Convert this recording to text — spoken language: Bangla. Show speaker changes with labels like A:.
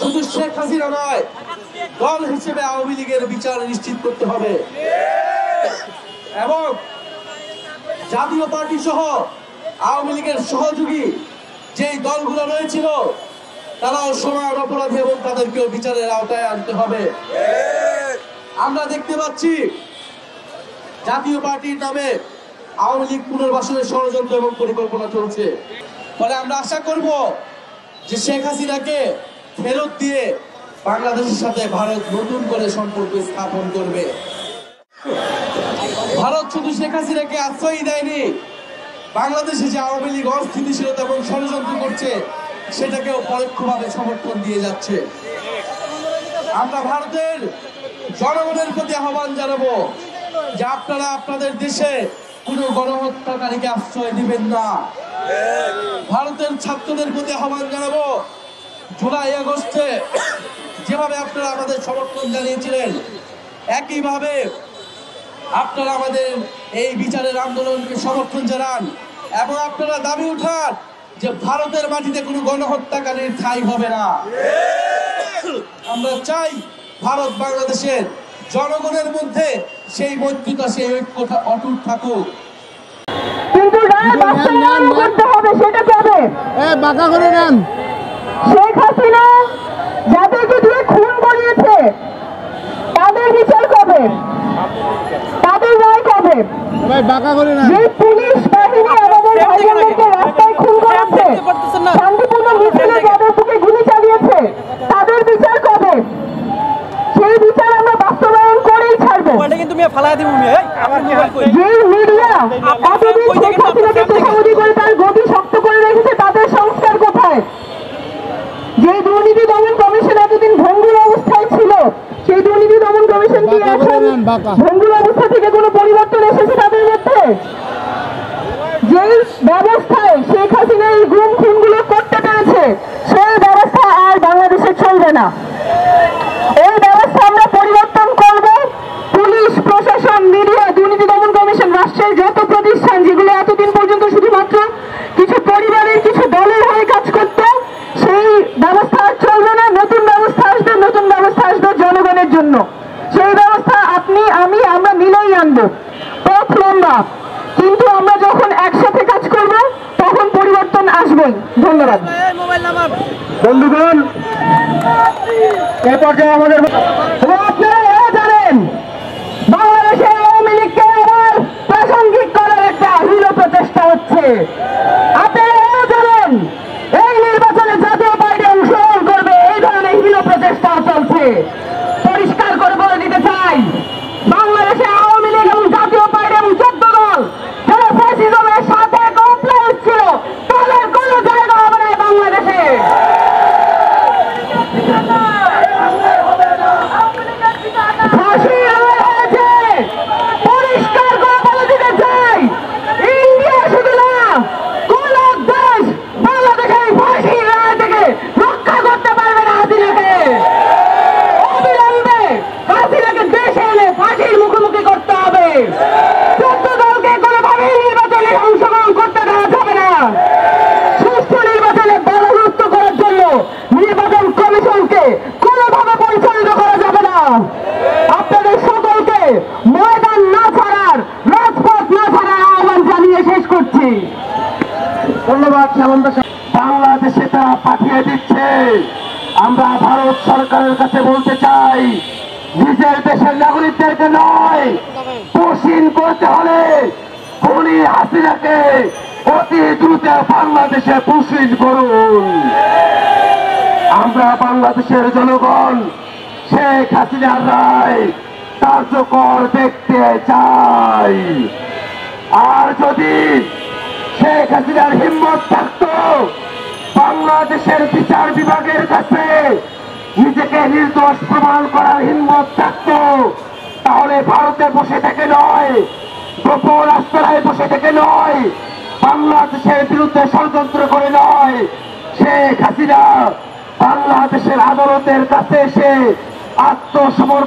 A: শুধু শেখ হাসিনা নয়, দল হিসেবে আওয়ামী লীগের বিচার নিশ্চিত করতে হবে এবং জাতীয় পার্টি সহ আওয়ামী লীগের সহযোগী যেই দলগুলো রয়েছিল তারাও সমান অপরাধী এবং তাদেরকেও বিচারের আওতায় আনতে হবে। আমরা দেখতে পাচ্ছি জাতীয় পার্টির নামে আওয়ামী লীগ পুনর্বাসনের ষড়যন্ত্র এবং পরিকল্পনা চলছে। ফলে আমরা আশা করব যে শেখ হাসিনাকে ফেরত দিয়ে বাংলাদেশের সাথে ভারত নতুন করে সম্পর্ক স্থাপন করবে। ভারত শুধু শেখ হাসিনাকে আশ্রয় দেয়নি, বাংলাদেশে যে আওয়ামী লীগ অস্থিতিশীলতা এবং ষড়যন্ত্র করছে সেটাকেও পরোক্ষভাবে সমর্থন দিয়ে যাচ্ছে। আমরা ভারতের জনগণের প্রতি আহ্বান জানাবো যে আপনারা আপনাদের দেশে কোনো গণহত্যাকারীকে আশ্রয় দিবেন না। ভারতের ছাত্রদের প্রতি আহ্বান জানাবো, জুলাই আগস্টে যেভাবে আপনারা আমাদের সমর্থন জানিয়েছিলেন একইভাবে আপনারা আমাদের এই বিচারের আন্দোলনকে সমর্থন জানান এবং আপনারা দাবি উঠান যে ভারতের মাটিতে কোনো গণহত্যাকারীর ঠাঁই হবে না। আমরা চাই ভারত বাংলাদেশের জনগণের মধ্যে সেই মৈত্রতা, সেই ঐক্যতা অটুট থাকুক।
B: কিন্তু রায় বাস্তবায়ন করতে হবে, সেটা কবে?
C: বাঁকা করে নেন।
B: শেখ হাসিনা যাদেরকে দিয়ে খুন করিয়েছে তাদের বিচার কবে? তাদের রায় কবে?
C: বাঁকা করে নেন।
B: যে পুলিশ বাহিনী আমাদের ভাইবোনদেরকে রাস্তায় খুন করেছে, শান্তিপূর্ণ মিছিলে যাদের বুকে গুলি চালিয়েছে তাদের বিচার কবে? সেই বিচার আমরা বাস্তবায়ন করেই ছাড়বো। যে মিডিয়া এতদিন শেখ হাসিনাকে তোষামোদি করে তার গতি শক্ত করে রেখেছে তাদের সংস্কার কোথায়? যে দুর্নীতি দমন কমিশন এতদিন ভঙ্গুর অবস্থায় ছিল সেই দুর্নীতি দমন কমিশন কি এখন ভঙ্গুর অবস্থা থেকে কোনো পরিবর্তন এসেছে তাদের মধ্যে? যে ব্যবস্থায় শেখ হাসিনা এই গুম খুনগুলো করতে পেরেছে সেই ব্যবস্থা আর বাংলাদেশে চলবে না। এই ব্যবস্থা আমরা পরিবর্তন করব। পুলিশ, প্রশাসন, মিডিয়া, দুর্নীতি দমন কমিশন, রাষ্ট্রের যত প্রতিষ্ঠান যেগুলো এতদিন পর্যন্ত শুধুমাত্র কিছু পরিবারের কিছু দলের হয়ে কাজ করত সেই ব্যবস্থা আর চলবে না। নতুন ব্যবস্থা আসবে, নতুন ব্যবস্থা আসবে জনগণের জন্য। সেই ব্যবস্থা আপনি, আমি, আমরা মিলেই আনবো। পথ লম্বা, কিন্তু আমরা যখন একসাথে কাজ করব তখন পরিবর্তন আসবেই। ধন্যবাদ।
C: বন্ধুগণ, এ পর্যায়ে আমাদের
B: আপনারা জানেন বাংলাদেশে আওয়ামী লীগকে আবার প্রাসঙ্গিক করার একটা হীন প্রচেষ্টা হচ্ছে। আপনারা জানেন এই নির্বাচনে জাতীয় পার্টি অংশগ্রহণ করবে, এই ধরনের হীন প্রচেষ্টা চলছে। পরিষ্কার করে বলে দিতে চাই, বাংলাদেশে আওয়ামী লীগ এবং জাতীয় পার্টি এবং 14 দল যারা ফ্যাসিজমের সাথে কমপ্লেক্স ছিল তাদের কোনো জায়গা হবে না বাংলাদেশে। পরিষ্কার করে বলে দিতে চাই, ইন্ডিয়া শুধু না কোন দেশ বাংলাদেশের ফাঁসির রায় থেকে রক্ষা করতে পারবে না হাসিনাকে। অবিলম্বে হাসিনাকে দেশে এনে ফাঁসির মুখোমুখি করতে হবে। 14 দলকে কোনোভাবেই নির্বাচনে অংশগ্রহণ করতে দেওয়া যাবে না। সুষ্ঠু নির্বাচনে বাধাগ্রস্ত করার জন্য নির্বাচন কমিশনকে কোনোভাবে পরিচালিত করা যাবে না। আপনাদের সকলকে ময়দান না ছাড়ার, রাজপথ না ছাড়ার আহ্বান জানিয়ে শেষ করছি।
C: ধন্যবাদ। বাংলাদেশে তারা পাঠিয়ে দিচ্ছে। আমরা ভারত সরকারের কাছে বলতে চাই, নিজের দেশের নাগরিকদেরকে নয়, কঠিন করতে হলে খুনি হাসিনাকে অতি দ্রুত বাংলাদেশে পুষিন করুন। আমরা বাংলাদেশের জনগণ শেখ হাসিনার রায় কার্যকর দেখতে চাই। আর যদি শেখ হাসিনার হিম্মত থাকতো বাংলাদেশের বিচার বিভাগের কাছে নিজেকে নির্দোষ প্রমাণ করার হিম্মত থাকতো, তাহলে ভারতে বসে থেকে নয়, গোপন আস্তানায় বসে থেকে নয়, বাংলাদেশের বিরুদ্ধে ষড়যন্ত্র করে নয়, শেখ হাসিনা বাংলাদেশের আদালতের কাছে এসে আত্মসমর্পণ